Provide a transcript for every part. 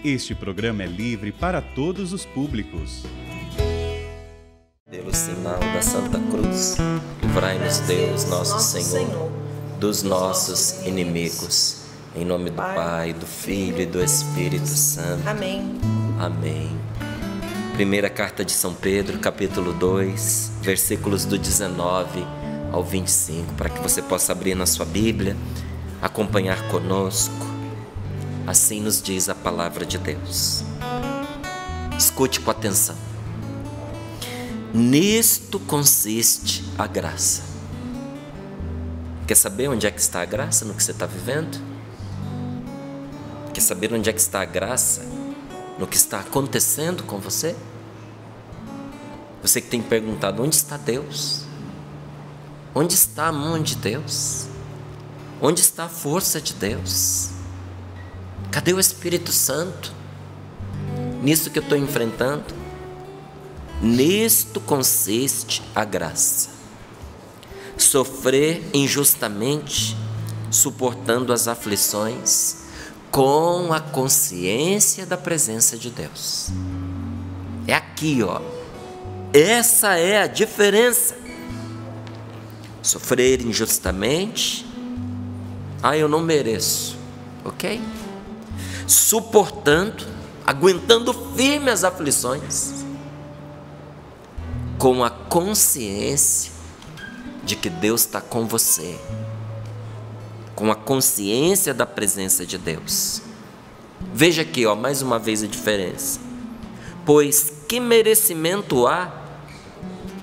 Este programa é livre para todos os públicos. Pelo sinal da Santa Cruz, livrai-nos Deus, nosso Senhor, dos nossos inimigos. Em nome do Pai, do Filho e do Espírito Santo. Amém. Amém. Primeira carta de São Pedro, capítulo 2, versículos do 19 ao 25, para que você possa abrir na sua Bíblia, acompanhar conosco. Assim nos diz a palavra de Deus. Escute com atenção. Nisto consiste a graça. Quer saber onde é que está a graça no que você está vivendo? Quer saber onde é que está a graça no que está acontecendo com você? Você que tem perguntado, onde está Deus? Onde está a mão de Deus? Onde está a força de Deus? Cadê o Espírito Santo? Nisso que eu estou enfrentando? Nisto consiste a graça. Sofrer injustamente, suportando as aflições, com a consciência da presença de Deus. É aqui, ó. Essa é a diferença. Sofrer injustamente, eu não mereço, ok? Suportando, aguentando firme as aflições, com a consciência de que Deus está com você, com a consciência da presença de Deus. Veja aqui, ó, mais uma vez a diferença. Pois que merecimento há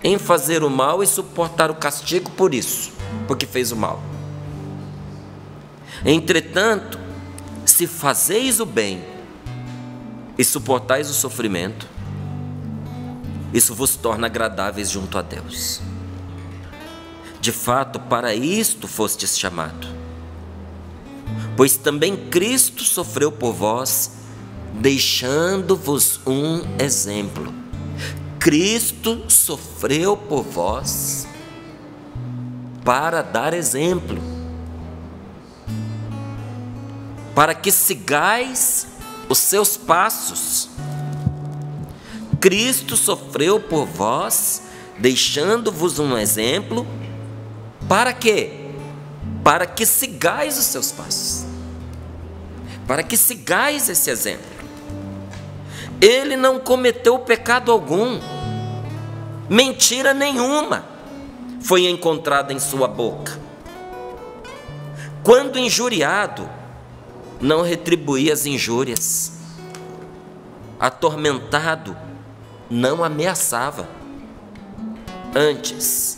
em fazer o mal e suportar o castigo por isso, porque fez o mal? Entretanto, se fazeis o bem e suportais o sofrimento, isso vos torna agradáveis junto a Deus. De fato, para isto fostes chamado. Pois também Cristo sofreu por vós, deixando-vos um exemplo. Cristo sofreu por vós para dar exemplo, para que sigais os seus passos. Cristo sofreu por vós, deixando-vos um exemplo, para quê? Para que sigais os seus passos, para que sigais esse exemplo. Ele não cometeu pecado algum, mentira nenhuma foi encontrada em sua boca. Quando injuriado, não retribuía as injúrias. Atormentado, não ameaçava. Antes,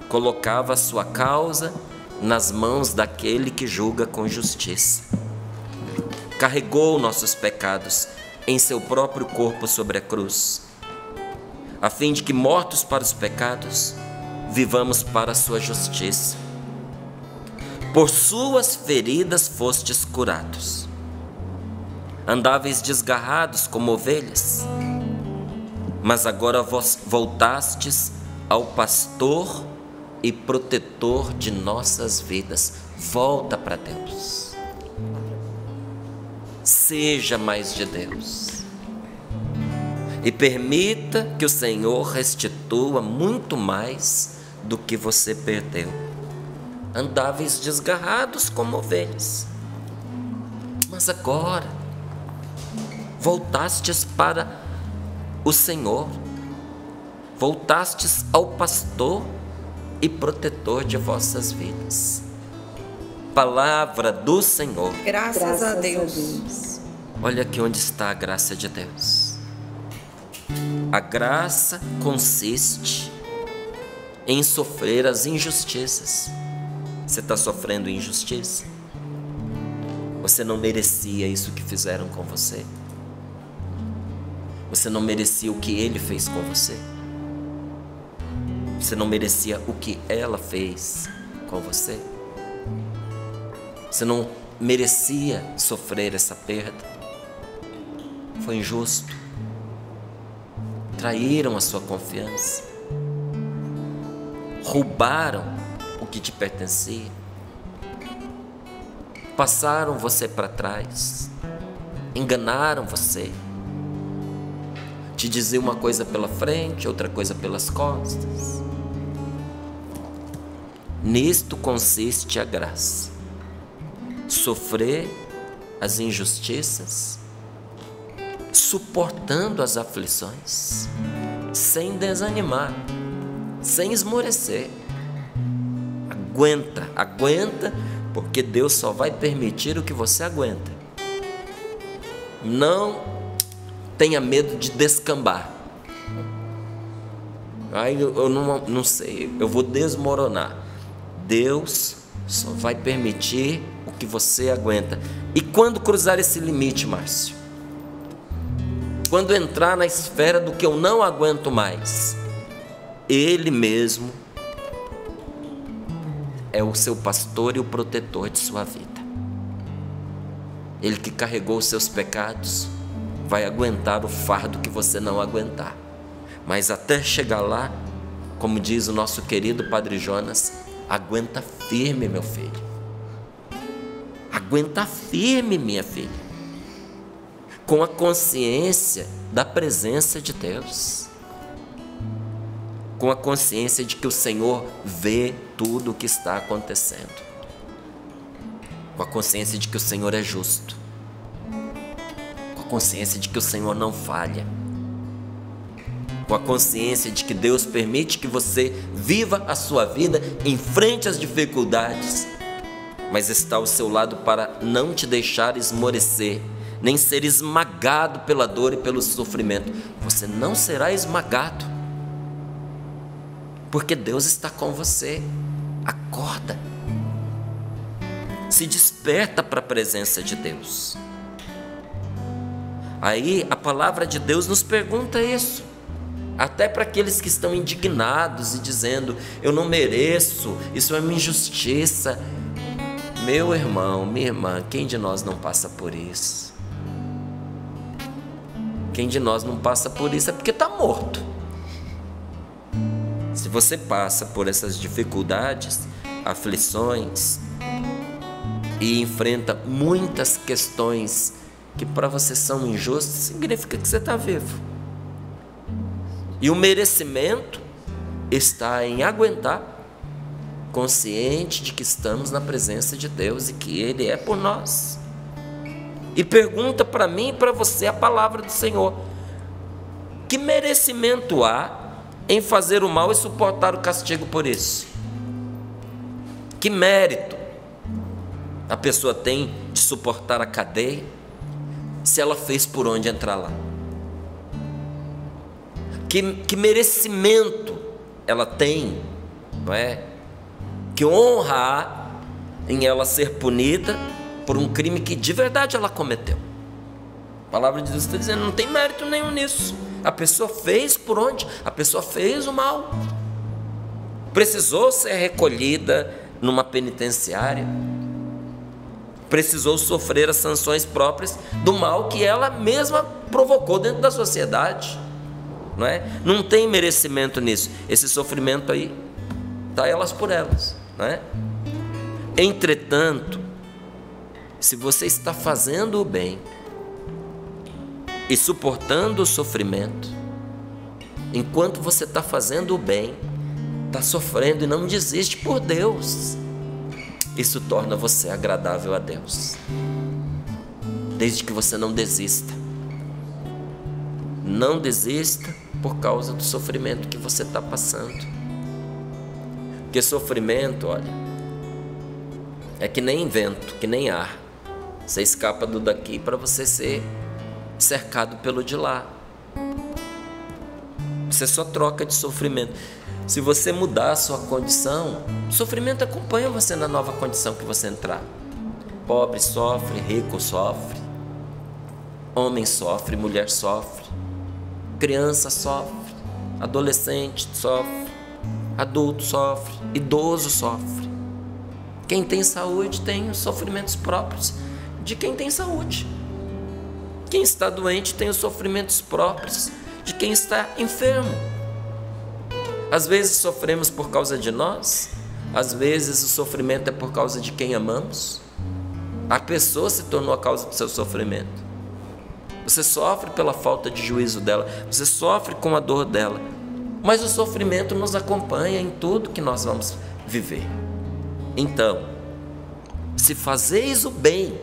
colocava a sua causa nas mãos daquele que julga com justiça. Carregou nossos pecados em seu próprio corpo sobre a cruz, a fim de que, mortos para os pecados, vivamos para a sua justiça. Por suas feridas fostes curados. Andáveis desgarrados como ovelhas, mas agora vós voltastes ao pastor e protetor de nossas vidas. Volta para Deus. Seja mais de Deus. E permita que o Senhor restitua muito mais do que você perdeu. Andáveis desgarrados como ovelhas, mas agora voltastes para o Senhor, voltastes ao pastor e protetor de vossas vidas. Palavra do Senhor. Graças a Deus. Olha aqui onde está a graça de Deus. A graça consiste em sofrer as injustiças. Você está sofrendo injustiça? Você não merecia isso que fizeram com você. Você não merecia o que ele fez com você. Você não merecia o que ela fez com você. Você não merecia sofrer essa perda. Foi injusto. Traíram a sua confiança. Roubaram o que te pertencia. Passaram você para trás. enganaram você, te dizer uma coisa pela frente, outra coisa pelas costas. Nisto consiste a graça: sofrer as injustiças, suportando as aflições, sem desanimar, sem esmorecer. Aguenta, porque Deus só vai permitir o que você aguenta. Não tenha medo de descambar. Eu não sei, eu vou desmoronar. Deus só vai permitir o que você aguenta. E quando cruzar esse limite, Márcio? Quando entrar na esfera do que eu não aguento mais, Ele mesmo é o seu pastor e o protetor de sua vida. Ele que carregou os seus pecados vai aguentar o fardo que você não aguentar. Mas até chegar lá, como diz o nosso querido Padre Jonas, aguenta firme, meu filho. Aguenta firme, minha filha. Com a consciência da presença de Deus. Com a consciência de que o Senhor vê tudo o que está acontecendo. Com a consciência de que o Senhor é justo. Com a consciência de que o Senhor não falha. Com a consciência de que Deus permite que você viva a sua vida, enfrente as dificuldades, mas está ao seu lado para não te deixar esmorecer, nem ser esmagado pela dor e pelo sofrimento. Você não será esmagado, porque Deus está com você. Acorda, se desperta para a presença de Deus. Aí a palavra de Deus nos pergunta isso, até para aqueles que estão indignados e dizendo: eu não mereço, isso é uma injustiça. Meu irmão, minha irmã, quem de nós não passa por isso? Quem de nós não passa por isso é porque está morto. Se você passa por essas dificuldades, aflições, e enfrenta muitas questões que para você são injustas, significa que você está vivo. E o merecimento está em aguentar, consciente de que estamos na presença de Deus e que Ele é por nós. E pergunta para mim e para você a palavra do Senhor: que merecimento há em fazer o mal e suportar o castigo por isso? Que mérito a pessoa tem de suportar a cadeia, se ela fez por onde entrar lá? Que merecimento ela tem, não é? Que honra há em ela ser punida por um crime que de verdade ela cometeu? A palavra de Deus está dizendo: não tem mérito nenhum nisso. A pessoa fez por onde? A pessoa fez o mal, precisou ser recolhida numa penitenciária, precisou sofrer as sanções próprias do mal que ela mesma provocou dentro da sociedade, não é? Não tem merecimento nisso. Esse sofrimento aí está elas por elas, não é? Entretanto, se você está fazendo o bem e suportando o sofrimento, enquanto você está fazendo o bem, está sofrendo e não desiste por Deus, isso torna você agradável a Deus. Desde que você não desista. Não desista por causa do sofrimento que você está passando. Porque sofrimento, olha, é que nem vento, que nem ar. Você escapa do daqui para você ser cercado pelo de lá. Você só troca de sofrimento. Se você mudar a sua condição, o sofrimento acompanha você na nova condição que você entrar. Pobre sofre, rico sofre, homem sofre, mulher sofre, criança sofre, adolescente sofre, adulto sofre, idoso sofre. Quem tem saúde tem os sofrimentos próprios de quem tem saúde. Quem está doente tem os sofrimentos próprios de quem está enfermo. Às vezes sofremos por causa de nós, às vezes o sofrimento é por causa de quem amamos. A pessoa se tornou a causa do seu sofrimento. você sofre pela falta de juízo dela, você sofre com a dor dela, mas o sofrimento nos acompanha em tudo que nós vamos viver. Então, se fazeis o bem,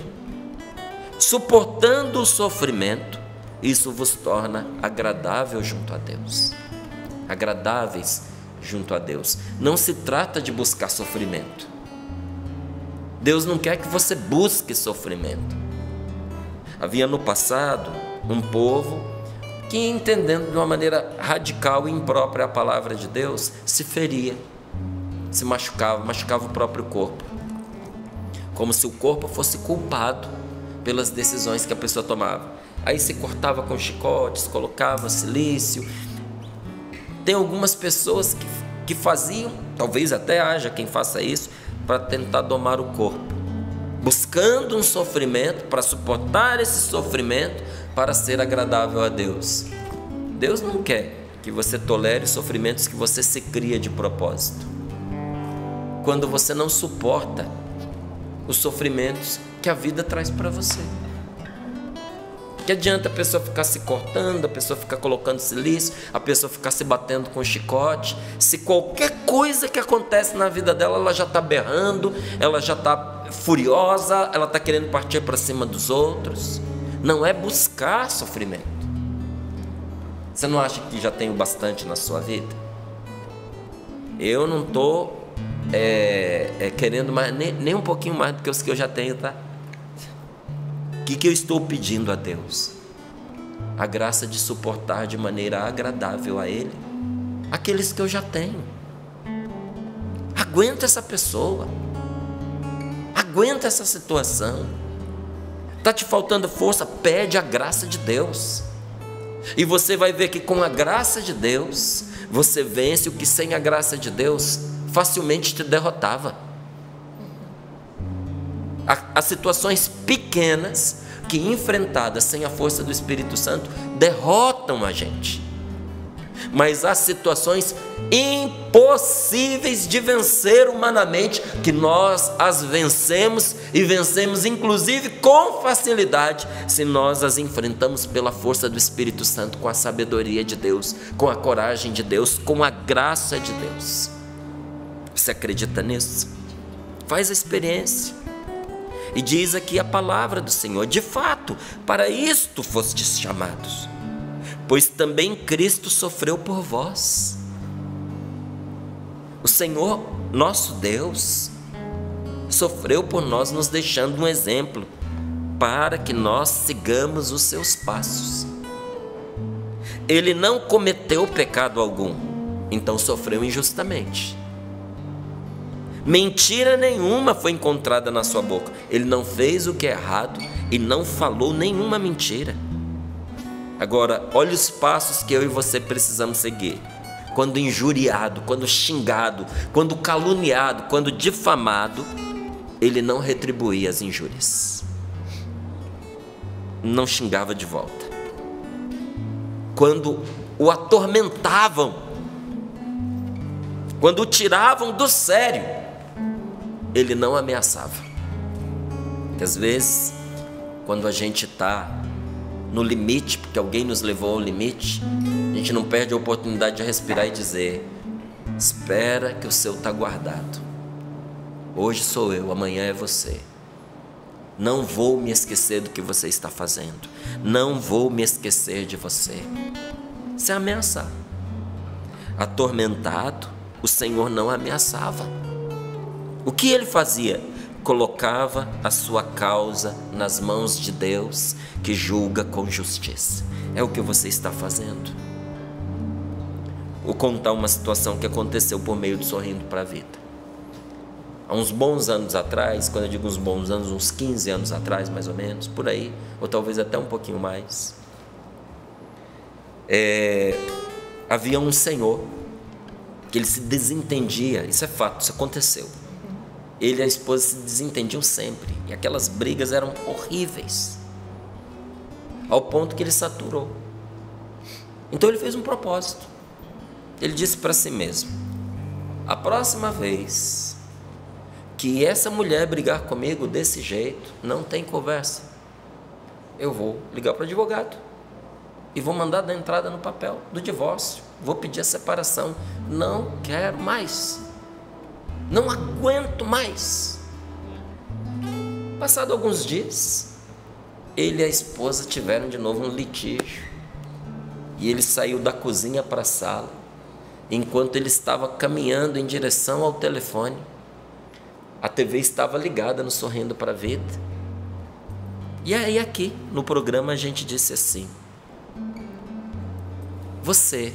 suportando o sofrimento, isso vos torna agradável junto a Deus. Agradáveis junto a Deus. Não se trata de buscar sofrimento. Deus não quer que você busque sofrimento. Havia no passado um povo que, entendendo de uma maneira radical e imprópria a palavra de Deus, se feria, se machucava o próprio corpo, como se o corpo fosse culpado pelas decisões que a pessoa tomava. Aí se cortava com chicotes, colocava silício. Tem algumas pessoas que faziam, talvez até haja quem faça isso, para tentar domar o corpo, buscando um sofrimento, para suportar esse sofrimento, para ser agradável a Deus. Deus não quer que você tolere sofrimentos que você se cria de propósito. Quando você não suporta os sofrimentos que a vida traz para você. Que adianta a pessoa ficar se cortando, a pessoa ficar colocando silício, a pessoa ficar se batendo com chicote, se qualquer coisa que acontece na vida dela, ela já está berrando, ela já está furiosa, ela está querendo partir para cima dos outros. Não é buscar sofrimento. Você não acha que já tem o bastante na sua vida? Eu não estou querendo mais, nem um pouquinho mais do que os que eu já tenho, tá? O que eu estou pedindo a Deus? A graça de suportar de maneira agradável a Ele aqueles que eu já tenho. Aguenta essa pessoa, aguenta essa situação. Está te faltando força? Pede a graça de Deus, e você vai ver que com a graça de Deus você vence o que sem a graça de Deus facilmente te derrotava. As situações pequenas que, enfrentadas sem a força do Espírito Santo, derrotam a gente. Mas há situações impossíveis de vencer humanamente, que nós as vencemos, e vencemos inclusive com facilidade, se nós as enfrentamos pela força do Espírito Santo, com a sabedoria de Deus, com a coragem de Deus, com a graça de Deus. Você acredita nisso? Faz a experiência. E diz aqui a palavra do Senhor: de fato, para isto fostes chamados, pois também Cristo sofreu por vós. O Senhor, nosso Deus, sofreu por nós, nos deixando um exemplo, para que nós sigamos os seus passos. Ele não cometeu pecado algum, então sofreu injustamente. Mentira nenhuma foi encontrada na sua boca. Ele não fez o que é errado e não falou nenhuma mentira. Agora, olha os passos que eu e você precisamos seguir. Quando injuriado, quando xingado, quando caluniado, quando difamado, ele não retribuía as injúrias. Não xingava de volta. Quando o atormentavam, quando o tiravam do sério, ele não ameaçava. Porque às vezes, quando a gente está no limite, porque alguém nos levou ao limite, a gente não perde a oportunidade de respirar e dizer: espera que o seu está guardado. Hoje sou eu, amanhã é você. Não vou me esquecer do que você está fazendo. Não vou me esquecer de você. Isso é ameaçar. Atormentado, o Senhor não ameaçava. O que ele fazia? Colocava a sua causa nas mãos de Deus, que julga com justiça. É o que você está fazendo. Vou contar uma situação que aconteceu por meio do Sorrindo para a Vida. Há uns bons anos atrás, quando eu digo uns bons anos, uns 15 anos atrás mais ou menos, por aí, ou talvez até um pouquinho mais, havia um senhor que ele se desentendia. Isso é fato, isso aconteceu. Ele e a esposa se desentendiam sempre, e aquelas brigas eram horríveis, ao ponto que ele saturou. Então ele fez um propósito. Ele disse para si mesmo: a próxima vez que essa mulher brigar comigo desse jeito, não tem conversa. eu vou ligar para o advogado e vou mandar dar entrada no papel do divórcio, vou pedir a separação. Não quero mais, não aguento mais. Passado alguns dias, ele e a esposa tiveram de novo um litígio, e ele saiu da cozinha para a sala. Enquanto ele estava caminhando em direção ao telefone, a TV estava ligada no Sorrindo para a Vida. E aí aqui no programa a gente disse assim: você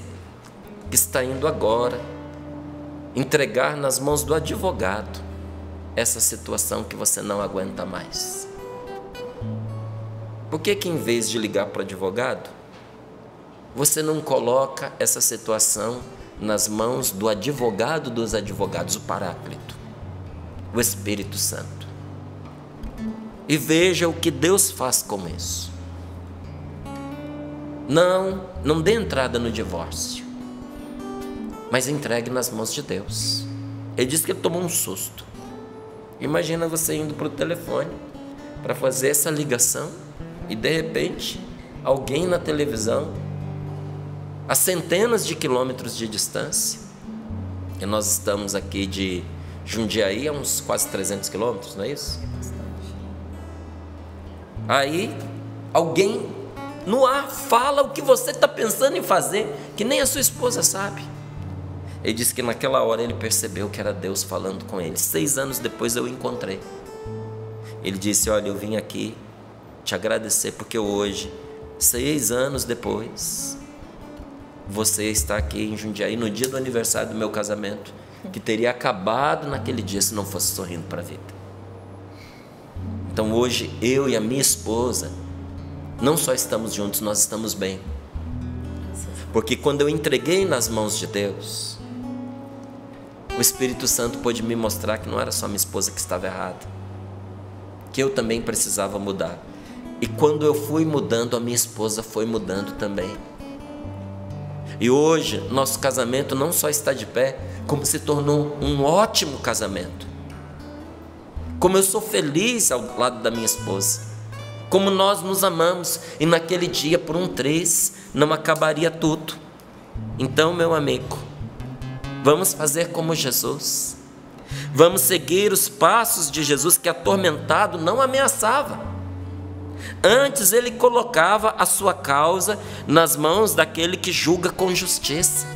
que está indo agora entregar nas mãos do advogado essa situação que você não aguenta mais, por que em vez de ligar para o advogado, você não coloca essa situação nas mãos do advogado dos advogados, o Paráclito, o Espírito Santo, e veja o que Deus faz com isso? Não dê entrada no divórcio, mas entregue nas mãos de Deus. Ele disse que ele tomou um susto. Imagina você indo para o telefone para fazer essa ligação e de repente alguém na televisão, a centenas de quilômetros de distância, e nós estamos aqui de Jundiaí a uns quase 300 quilômetros, não é isso? Aí alguém no ar fala o que você está pensando em fazer, que nem a sua esposa sabe. Ele disse que naquela hora ele percebeu que era Deus falando com ele. 6 anos depois eu o encontrei. Ele disse: olha, eu vim aqui te agradecer porque hoje, 6 anos depois, você está aqui em Jundiaí no dia do aniversário do meu casamento, que teria acabado naquele dia se não fosse Sorrindo para a Vida. Então hoje eu e a minha esposa não só estamos juntos, nós estamos bem. Porque quando eu entreguei nas mãos de Deus, o Espírito Santo pôde me mostrar que não era só minha esposa que estava errada, que eu também precisava mudar. E quando eu fui mudando, a minha esposa foi mudando também. E hoje, nosso casamento não só está de pé, como se tornou um ótimo casamento. Como eu sou feliz ao lado da minha esposa. Como nós nos amamos. E naquele dia, por um triz, não acabaria tudo. Então, meu amigo, vamos fazer como Jesus. Vamos seguir os passos de Jesus, que atormentado não ameaçava. Antes ele colocava a sua causa nas mãos daquele que julga com justiça.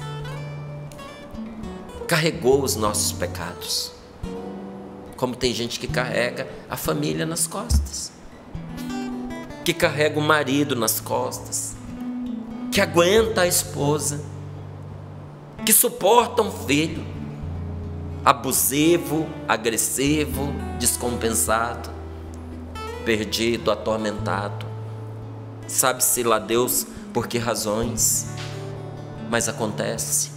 Carregou os nossos pecados. Como tem gente que carrega a família nas costas, que carrega o marido nas costas, que aguenta a esposa, que suporta um filho abusivo, agressivo, descompensado, perdido, atormentado. Sabe-se lá Deus por que razões, mas acontece.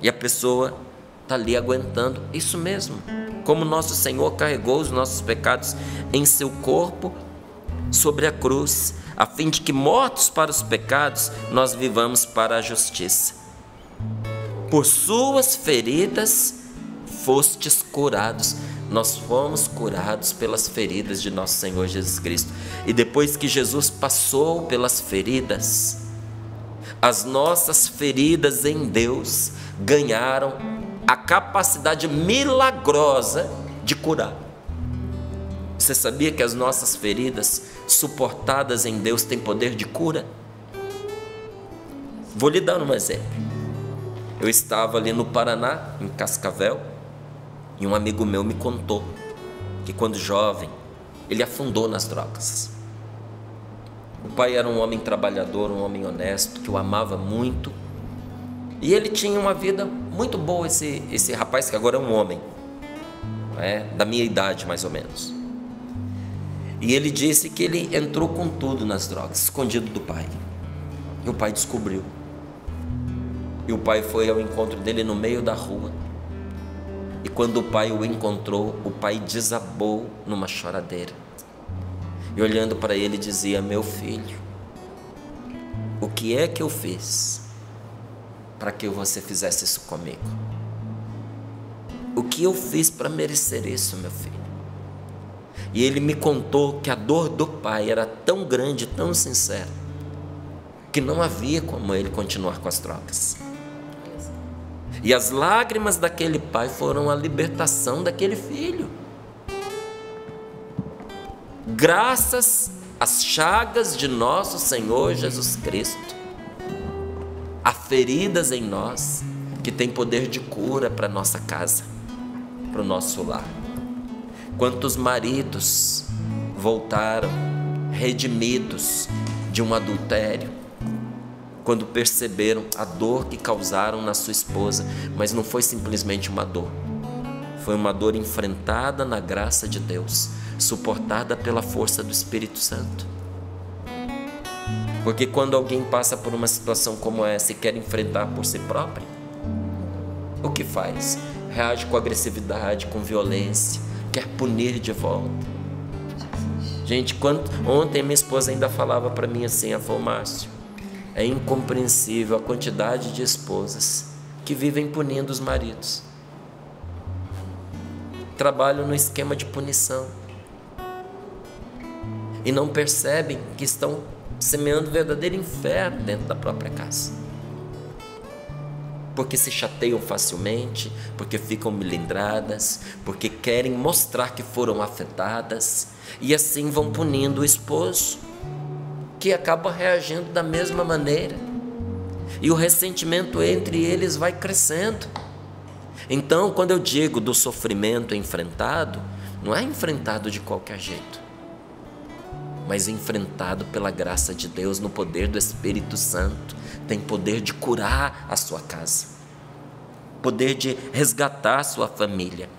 E a pessoa está ali aguentando. Isso mesmo, como nosso Senhor carregou os nossos pecados em seu corpo sobre a cruz, a fim de que, mortos para os pecados, nós vivamos para a justiça. Por suas feridas fostes curados. Nós fomos curados pelas feridas de nosso Senhor Jesus Cristo. E depois que Jesus passou pelas feridas, as nossas feridas em Deus ganharam a capacidade milagrosa de curar. Você sabia que as nossas feridas suportadas em Deus têm poder de cura? Vou lhe dar um exemplo. Eu estava ali no Paraná, em Cascavel, e um amigo meu me contou que quando jovem, ele afundou nas drogas. O pai era um homem trabalhador, um homem honesto, que o amava muito, e ele tinha uma vida muito boa, esse rapaz que agora é um homem, da minha idade mais ou menos. E ele disse que ele entrou com tudo nas drogas, escondido do pai, e o pai descobriu. E o pai foi ao encontro dele no meio da rua. E quando o pai o encontrou, o pai desabou numa choradeira. E olhando para ele dizia: meu filho, o que é que eu fiz para que você fizesse isso comigo? O que eu fiz para merecer isso, meu filho? E ele me contou que a dor do pai era tão grande, tão sincera, que não havia como ele continuar com as drogas. E as lágrimas daquele pai foram a libertação daquele filho. Graças às chagas de nosso Senhor Jesus Cristo, há feridas em nós que têm poder de cura para nossa casa, para o nosso lar. Quantos maridos voltaram redimidos de um adultério, quando perceberam a dor que causaram na sua esposa, mas não foi simplesmente uma dor, foi uma dor enfrentada na graça de Deus, suportada pela força do Espírito Santo. Porque quando alguém passa por uma situação como essa e quer enfrentar por si próprio, o que faz? Reage com agressividade, com violência, quer punir de volta. Gente, ontem minha esposa ainda falava para mim assim: Márcio, é incompreensível a quantidade de esposas que vivem punindo os maridos. Trabalham no esquema de punição e não percebem que estão semeando um verdadeiro inferno dentro da própria casa. Porque se chateiam facilmente, porque ficam melindradas, porque querem mostrar que foram afetadas, e assim vão punindo o esposo, que acaba reagindo da mesma maneira, e o ressentimento entre eles vai crescendo. Então, quando eu digo do sofrimento enfrentado, não é enfrentado de qualquer jeito, mas enfrentado pela graça de Deus, no poder do Espírito Santo. Tem poder de curar a sua casa, poder de resgatar a sua família,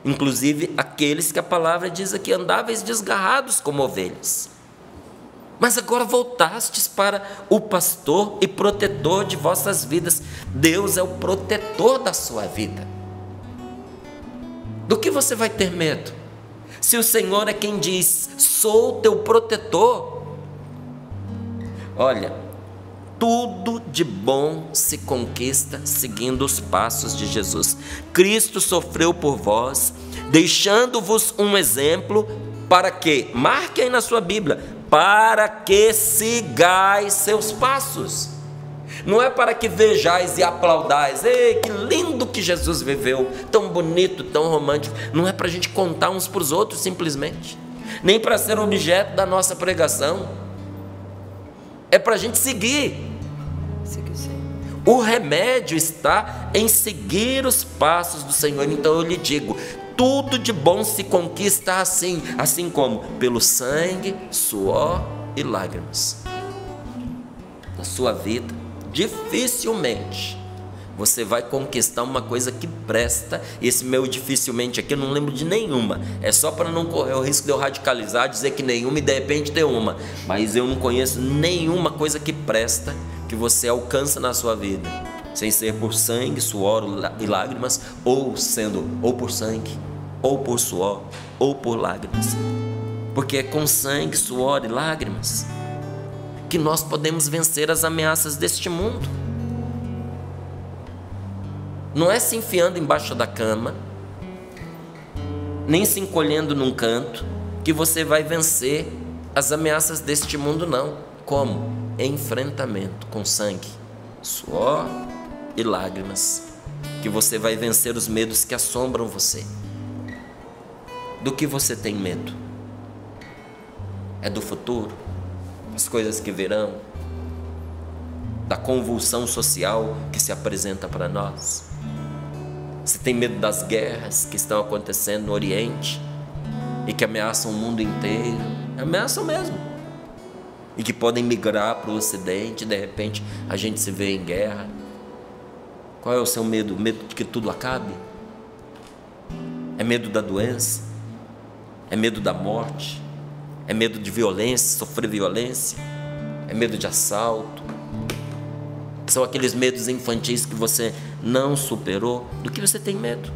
inclusive aqueles que a palavra diz aqui: andáveis desgarrados como ovelhas, mas agora voltastes para o pastor e protetor de vossas vidas. Deus é o protetor da sua vida. Do que você vai ter medo, se o Senhor é quem diz: sou teu protetor? Olha, tudo de bom se conquista seguindo os passos de Jesus. Cristo sofreu por vós, deixando-vos um exemplo para que, marque aí na sua Bíblia, para que sigais seus passos. Não é para que vejais e aplaudais: ei, que lindo que Jesus viveu, tão bonito, tão romântico. Não é para a gente contar uns para os outros simplesmente, nem para ser objeto da nossa pregação. É para a gente seguir. O remédio está em seguir os passos do Senhor. Então eu lhe digo: tudo de bom se conquista assim como pelo sangue, suor e lágrimas. Na sua vida, dificilmente você vai conquistar uma coisa que presta. Esse meu dificilmente aqui eu não lembro de nenhuma, é só para não correr o risco de eu radicalizar, dizer que nenhuma e de repente ter uma. Mas eu não conheço nenhuma coisa que presta, que você alcança na sua vida, sem ser por sangue, suor e lágrimas, ou sendo ou por sangue, ou por suor, ou por lágrimas. Porque é com sangue, suor e lágrimas que nós podemos vencer as ameaças deste mundo. Não é se enfiando embaixo da cama, nem se encolhendo num canto, que você vai vencer as ameaças deste mundo, não. Como? Enfrentamento com sangue, suor e lágrimas, que você vai vencer os medos que assombram você. Do que você tem medo? É do futuro? Das coisas que virão? Da convulsão social que se apresenta para nós? Você tem medo das guerras que estão acontecendo no Oriente e que ameaçam o mundo inteiro? Ameaçam mesmo. E que podem migrar para o Ocidente, e de repente a gente se vê em guerra. Qual é o seu medo? Medo de que tudo acabe? É medo da doença? É medo da morte? É medo de violência, sofrer violência? É medo de assalto? São aqueles medos infantis que você não superou. Do que você tem medo?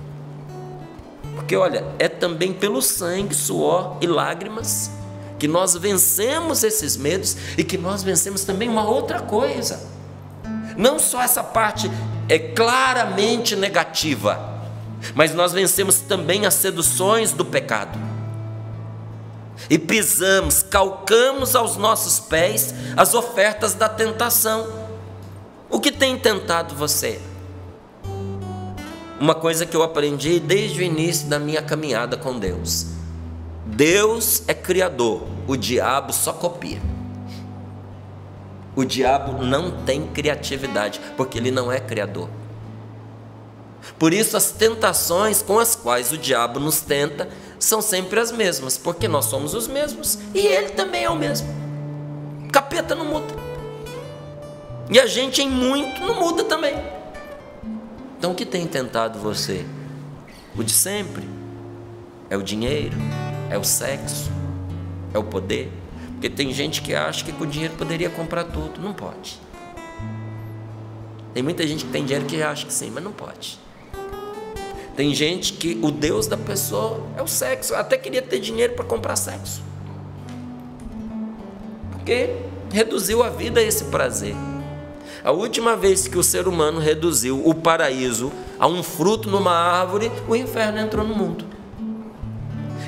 Porque olha, é também pelo sangue, suor e lágrimas que nós vencemos esses medos, e que nós vencemos também uma outra coisa. Não só essa parte é claramente negativa, mas nós vencemos também as seduções do pecado. e pisamos, calcamos aos nossos pés as ofertas da tentação. O que tem tentado você? Uma coisa que eu aprendi desde o início da minha caminhada com Deus: Deus é criador, o diabo só copia. O diabo não tem criatividade, porque ele não é criador. Por isso as tentações com as quais o diabo nos tenta são sempre as mesmas, porque nós somos os mesmos e ele também é o mesmo. Capeta não muda, e a gente em muito não muda também. Então o que tem tentado você? O de sempre? É o dinheiro? É o sexo? É o poder? Porque tem gente que acha que com dinheiro poderia comprar tudo. Não pode. Tem muita gente que tem dinheiro que acha que sim, mas não pode. Tem gente que o Deus da pessoa é o sexo. Eu até queria ter dinheiro para comprar sexo, porque reduziu a vida a esse prazer. A última vez que o ser humano reduziu o paraíso a um fruto numa árvore, o inferno entrou no mundo.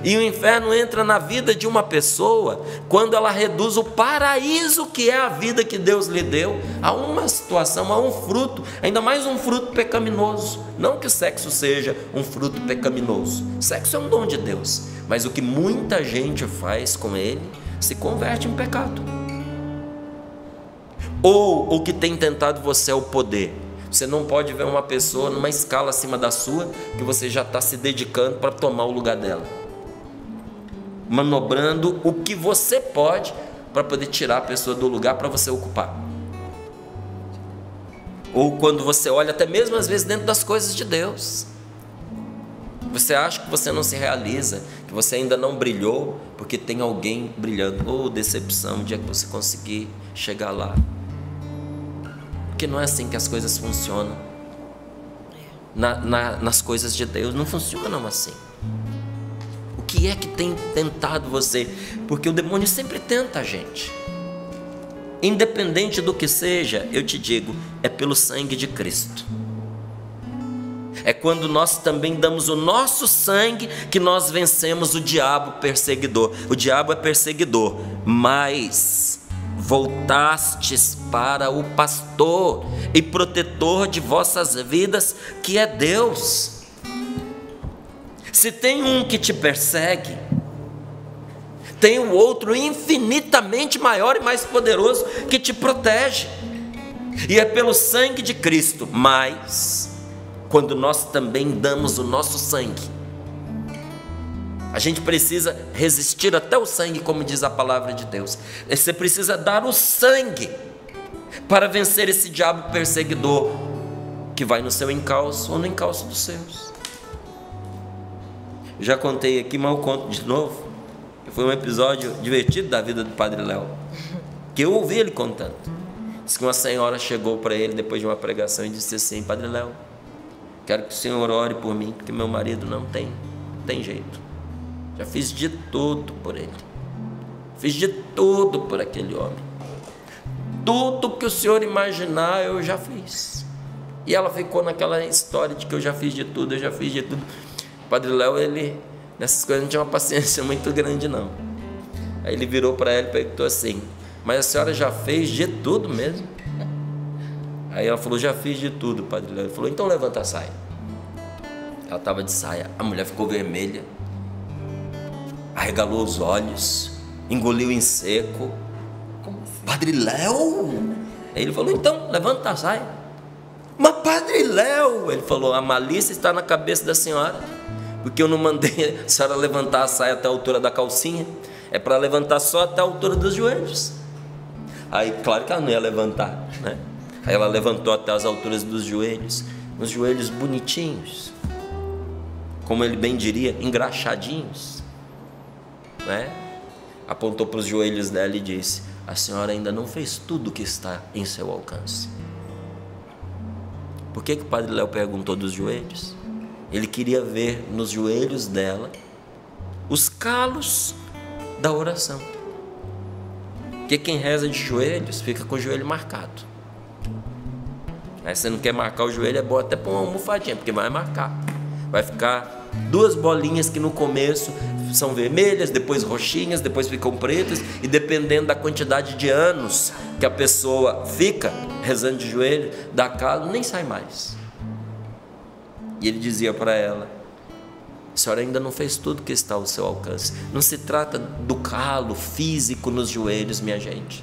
E o inferno entra na vida de uma pessoa quando ela reduz o paraíso, que é a vida que Deus lhe deu, a uma situação, a um fruto, ainda mais um fruto pecaminoso. Não que o sexo seja um fruto pecaminoso. O sexo é um dom de Deus, mas o que muita gente faz com ele se converte em pecado. Ou o que tem tentado você é o poder. Você não pode ver uma pessoa numa escala acima da sua, que você já está se dedicando para tomar o lugar dela, manobrando o que você pode para poder tirar a pessoa do lugar para você ocupar. Ou quando você olha até mesmo às vezes dentro das coisas de Deus, você acha que você não se realiza, que você ainda não brilhou, porque tem alguém brilhando. Oh, decepção, o dia que você conseguir chegar lá. Porque não é assim que as coisas funcionam. Nas coisas de Deus não funcionam assim. O que é que tem tentado você? Porque o demônio sempre tenta a gente. Independente do que seja, eu te digo, é pelo sangue de Cristo. É quando nós também damos o nosso sangue que nós vencemos o diabo perseguidor. O diabo é perseguidor, mas voltastes para o pastor e protetor de vossas vidas, que é Deus. Se tem um que te persegue, tem o outro infinitamente maior e mais poderoso que te protege. E é pelo sangue de Cristo. Mas quando nós também damos o nosso sangue, a gente precisa resistir até o sangue, como diz a palavra de Deus. Você precisa dar o sangue para vencer esse diabo perseguidor, que vai no seu encalço ou no encalço dos seus. Eu já contei aqui, mas eu conto de novo. Foi um episódio divertido da vida do Padre Léo, que eu ouvi ele contando. Diz que uma senhora chegou para ele depois de uma pregação e disse assim: Padre Léo, quero que o senhor ore por mim, porque meu marido não tem jeito. Já fiz de tudo por ele. Fiz de tudo por aquele homem. Tudo que o senhor imaginar eu já fiz. E ela ficou naquela história de que eu já fiz de tudo, eu já fiz de tudo. O Padre Léo, ele nessas coisas não tinha uma paciência muito grande não. Aí ele virou para ela e perguntou assim: mas a senhora já fez de tudo mesmo? Aí ela falou: já fiz de tudo, Padre Léo. Ele falou: então levanta a saia. Ela estava de saia. A mulher ficou vermelha, arregalou os olhos, engoliu em seco. Como assim? Padre Léo? Aí ele falou: então levanta a saia. Mas Padre Léo, ele falou: a malícia está na cabeça da senhora, porque eu não mandei a senhora levantar a saia até a altura da calcinha, é para levantar só até a altura dos joelhos. Aí claro que ela não ia levantar, né? Aí ela levantou até as alturas dos joelhos, uns joelhos bonitinhos, como ele bem diria, engraxadinhos, né? Apontou para os joelhos dela e disse: a senhora ainda não fez tudo o que está em seu alcance. Por que o Padre Léo perguntou dos joelhos? Ele queria ver nos joelhos dela os calos da oração. Porque quem reza de joelhos fica com o joelho marcado. Aí você não quer marcar o joelho, é bom até pôr uma almofadinha, porque vai marcar. Vai ficar 2 bolinhas que no começo são vermelhas, depois roxinhas, depois ficam pretas, e dependendo da quantidade de anos que a pessoa fica rezando de joelho, dá calo, nem sai mais. E ele dizia para ela: a senhora ainda não fez tudo que está ao seu alcance. Não se trata do calo físico nos joelhos, minha gente.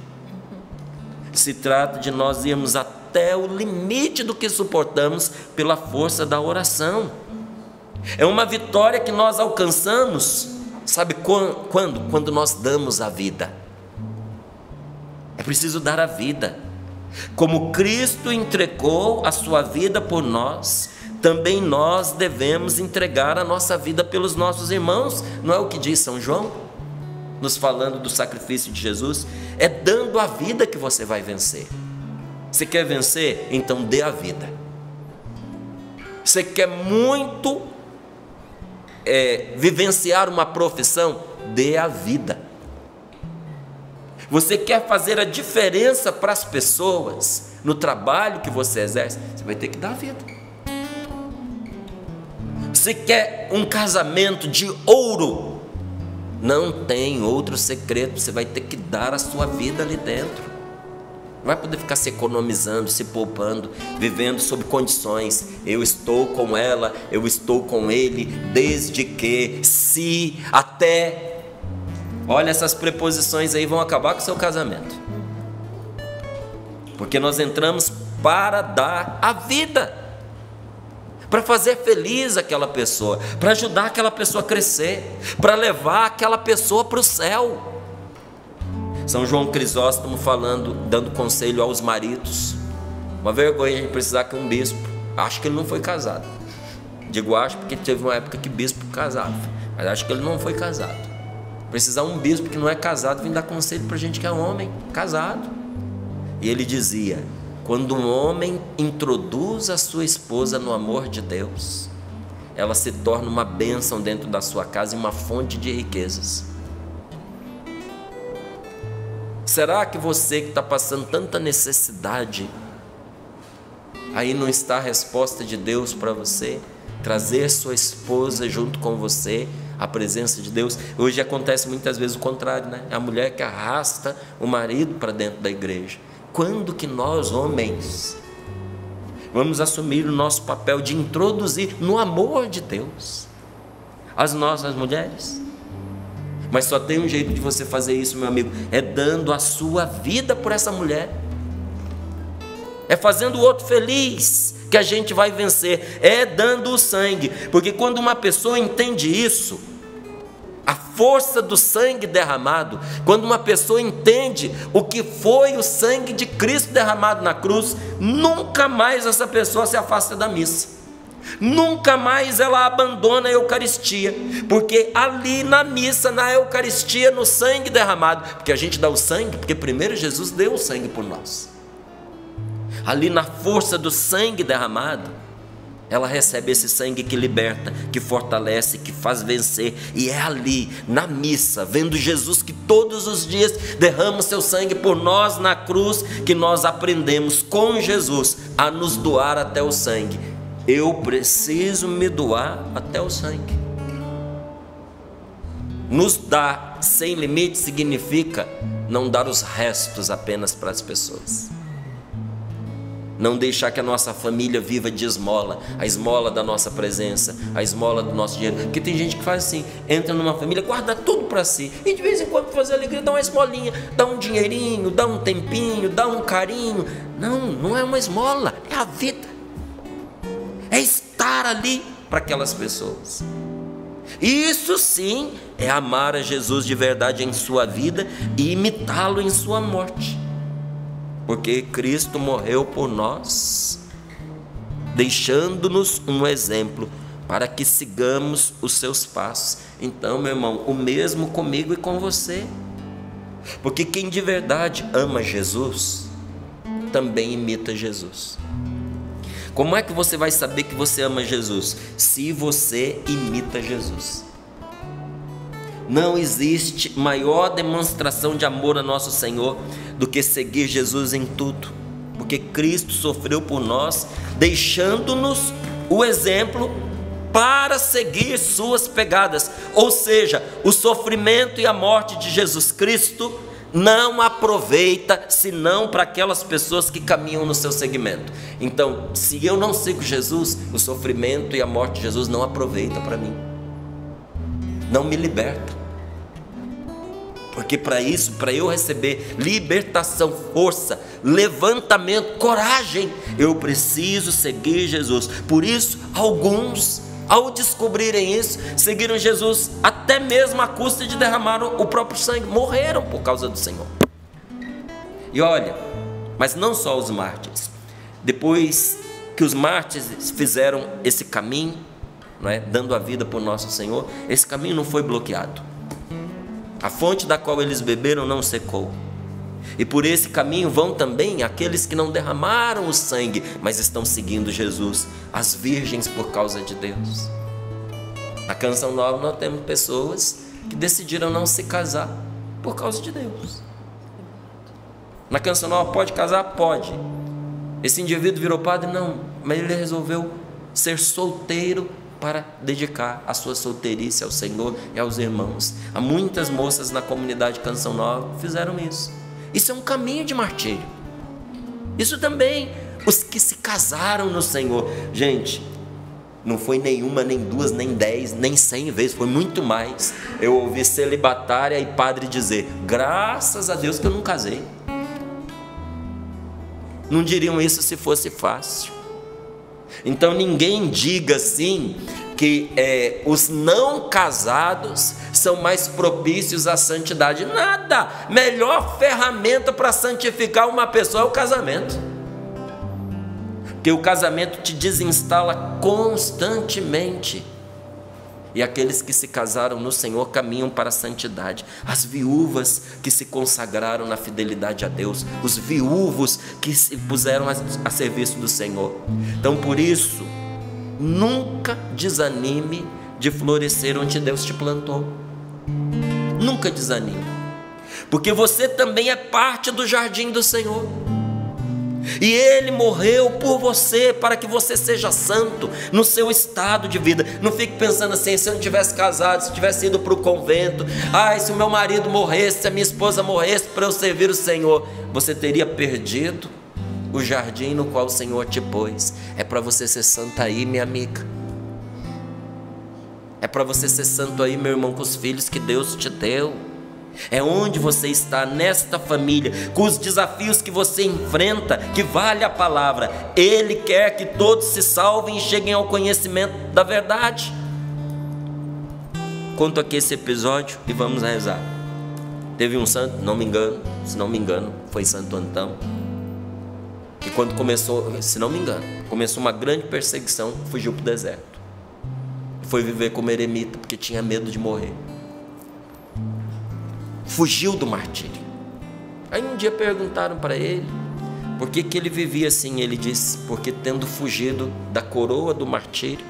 Se trata de nós irmos até o limite do que suportamos pela força da oração. É uma vitória que nós alcançamos, sabe quando? Quando nós damos a vida. É preciso dar a vida. Como Cristo entregou a sua vida por nós, também nós devemos entregar a nossa vida pelos nossos irmãos. Não é o que diz São João, nos falando do sacrifício de Jesus? É dando a vida que você vai vencer. Você quer vencer? Então dê a vida. Você quer muito vivenciar uma profissão? Dê a vida. Você quer fazer a diferença para as pessoas no trabalho que você exerce? Você vai ter que dar a vida. Você quer um casamento de ouro? Não tem outro segredo, você vai ter que dar a sua vida ali dentro. Não vai poder ficar se economizando, se poupando, vivendo sob condições. Eu estou com ela, eu estou com ele, desde que, se, até. Olha, essas preposições aí vão acabar com o seu casamento. Porque nós entramos para dar a vida, para fazer feliz aquela pessoa, para ajudar aquela pessoa a crescer, para levar aquela pessoa para o céu. São João Crisóstomo falando, dando conselho aos maridos. Uma vergonha a gente precisar que um bispo, acho que ele não foi casado. Digo acho porque teve uma época que bispo casava, mas acho que ele não foi casado. Precisar um bispo que não é casado vir dar conselho para gente que é homem, casado. E ele dizia: quando um homem introduz a sua esposa no amor de Deus, ela se torna uma bênção dentro da sua casa e uma fonte de riquezas. Será que você que está passando tanta necessidade, aí não está a resposta de Deus para você? Trazer sua esposa junto com você, a presença de Deus. Hoje acontece muitas vezes o contrário, né? A mulher que arrasta o marido para dentro da igreja. Quando que nós, homens, vamos assumir o nosso papel de introduzir no amor de Deus as nossas mulheres? Mas só tem um jeito de você fazer isso, meu amigo, é dando a sua vida por essa mulher, é fazendo o outro feliz que a gente vai vencer, é dando o sangue. Porque quando uma pessoa entende isso, a força do sangue derramado, quando uma pessoa entende o que foi o sangue de Cristo derramado na cruz, nunca mais essa pessoa se afasta da missa. Nunca mais ela abandona a Eucaristia, porque ali na missa, na Eucaristia, no sangue derramado, porque a gente dá o sangue, porque primeiro Jesus deu o sangue por nós. Ali na força do sangue derramado, ela recebe esse sangue que liberta, que fortalece, que faz vencer. E é ali, na missa, vendo Jesus que todos os dias derrama o seu sangue por nós na cruz, que nós aprendemos com Jesus a nos doar até o sangue. Eu preciso me doar até o sangue. Nos dar sem limite significa não dar os restos apenas para as pessoas. Não deixar que a nossa família viva de esmola, a esmola da nossa presença, a esmola do nosso dinheiro. Porque tem gente que faz assim, entra numa família, guarda tudo para si, e de vez em quando fazer alegria, dá uma esmolinha, dá um dinheirinho, dá um tempinho, dá um carinho. Não, não é uma esmola, é a vida. É estar ali para aquelas pessoas. Isso sim é amar a Jesus de verdade em sua vida e imitá-lo em sua morte. Porque Cristo morreu por nós, deixando-nos um exemplo para que sigamos os seus passos. Então, meu irmão, o mesmo comigo e com você. Porque quem de verdade ama Jesus, também imita Jesus. Como é que você vai saber que você ama Jesus? Se você imita Jesus. Não existe maior demonstração de amor a nosso Senhor do que seguir Jesus em tudo, porque Cristo sofreu por nós, deixando-nos o exemplo para seguir suas pegadas. Ou seja, o sofrimento e a morte de Jesus Cristo não aproveita senão para aquelas pessoas que caminham no seu segmento. Então, se eu não sigo Jesus, o sofrimento e a morte de Jesus não aproveita para mim, não me liberta. Porque para isso, para eu receber libertação, força, levantamento, coragem, eu preciso seguir Jesus. Por isso, alguns, ao descobrirem isso, seguiram Jesus até mesmo à custa de derramar o próprio sangue, morreram por causa do Senhor. E olha, mas não só os mártires. Depois que os mártires fizeram esse caminho, não é, dando a vida por nosso Senhor, esse caminho não foi bloqueado. A fonte da qual eles beberam não secou. E por esse caminho vão também aqueles que não derramaram o sangue, mas estão seguindo Jesus, as virgens por causa de Deus. Na Canção Nova nós temos pessoas que decidiram não se casar por causa de Deus. Na Canção Nova pode casar? Pode. Esse indivíduo virou padre? Não, mas ele resolveu ser solteiro para dedicar a sua solteirice ao Senhor e aos irmãos. Há muitas moças na comunidade Canção Nova que fizeram isso. Isso é um caminho de martírio. Isso também, os que se casaram no Senhor. Gente, não foi nenhuma, nem duas, nem 10, nem 100 vezes, foi muito mais. Eu ouvi celibatária e padre dizer: graças a Deus que eu não casei. Não diriam isso se fosse fácil. Então ninguém diga assim que os não casados são mais propícios à santidade. Nada! Melhor ferramenta para santificar uma pessoa é o casamento. Porque o casamento te desinstala constantemente. E aqueles que se casaram no Senhor caminham para a santidade. As viúvas que se consagraram na fidelidade a Deus, os viúvos que se puseram a serviço do Senhor. Então, por isso, nunca desanime de florescer onde Deus te plantou. Nunca desanime, porque você também é parte do jardim do Senhor. E Ele morreu por você, para que você seja santo no seu estado de vida. Não fique pensando assim: se eu não tivesse casado, se eu tivesse ido para o convento, se o meu marido morresse, se a minha esposa morresse para eu servir o Senhor, você teria perdido o jardim no qual o Senhor te pôs. É para você ser santo aí, minha amiga. É para você ser santo aí, meu irmão, com os filhos que Deus te deu. É onde você está, nesta família, com os desafios que você enfrenta, que vale a palavra. Ele quer que todos se salvem e cheguem ao conhecimento da verdade. Conto aqui esse episódio e vamos rezar. Teve um santo, se não me engano, foi Santo Antão, que quando começou, se não me engano, começou uma grande perseguição, fugiu para o deserto. Foi viver como eremita, porque tinha medo de morrer. Fugiu do martírio. Aí um dia perguntaram para ele por que ele vivia assim. Ele disse: porque tendo fugido da coroa do martírio,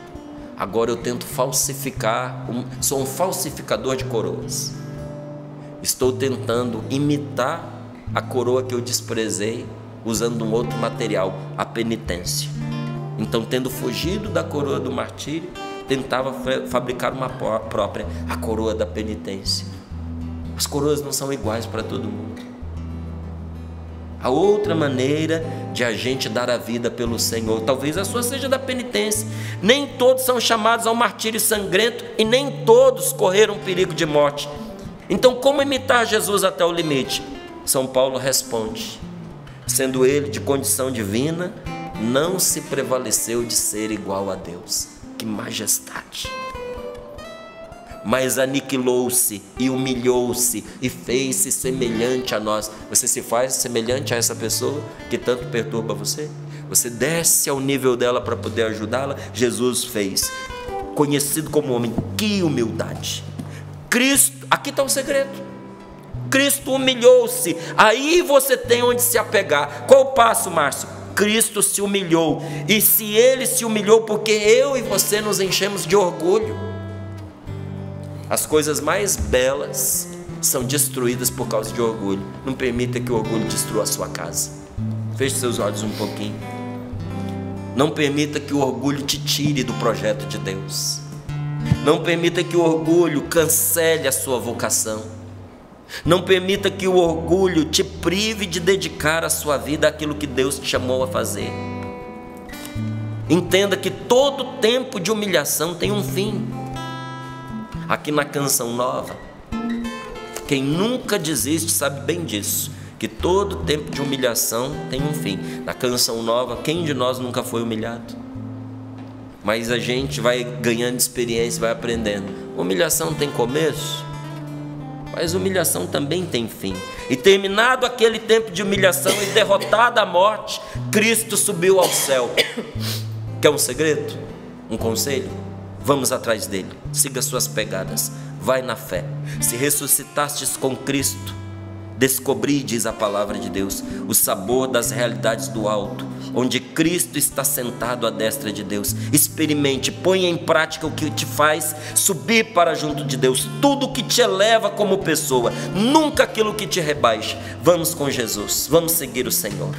agora eu tento falsificar, sou um falsificador de coroas. Estou tentando imitar a coroa que eu desprezei, usando um outro material, a penitência. Então, tendo fugido da coroa do martírio, tentava fabricar uma própria, a coroa da penitência. As coroas não são iguais para todo mundo. Há outra maneira de a gente dar a vida pelo Senhor. Talvez a sua seja da penitência. Nem todos são chamados ao martírio sangrento e nem todos correram perigo de morte. Então, como imitar Jesus até o limite? São Paulo responde: sendo ele de condição divina, não se prevaleceu de ser igual a Deus. Que majestade! Mas aniquilou-se e humilhou-se e fez-se semelhante a nós. Você se faz semelhante a essa pessoa que tanto perturba você? Você desce ao nível dela para poder ajudá-la? Jesus fez. Conhecido como homem, que humildade! Cristo, aqui está o segredo. Cristo humilhou-se. Aí você tem onde se apegar. Qual o passo, Márcio? Cristo se humilhou. E se Ele se humilhou, porque eu e você nos enchemos de orgulho. As coisas mais belas são destruídas por causa de orgulho. Não permita que o orgulho destrua a sua casa. Feche seus olhos um pouquinho. Não permita que o orgulho te tire do projeto de Deus. Não permita que o orgulho cancele a sua vocação. Não permita que o orgulho te prive de dedicar a sua vida àquilo que Deus te chamou a fazer. Entenda que todo tempo de humilhação tem um fim. Aqui na Canção Nova, quem nunca desiste sabe bem disso, que todo tempo de humilhação tem um fim. Na Canção Nova, quem de nós nunca foi humilhado? Mas a gente vai ganhando experiência, vai aprendendo. Humilhação tem começo, mas humilhação também tem fim. E terminado aquele tempo de humilhação e derrotada a morte, Cristo subiu ao céu. Quer um segredo? Um conselho? Vamos atrás dele, siga suas pegadas, vai na fé. Se ressuscitastes com Cristo, descobri, diz a palavra de Deus, o sabor das realidades do alto, onde Cristo está sentado à destra de Deus. Experimente, ponha em prática o que te faz subir para junto de Deus, tudo o que te eleva como pessoa, nunca aquilo que te rebaixa. Vamos com Jesus, vamos seguir o Senhor.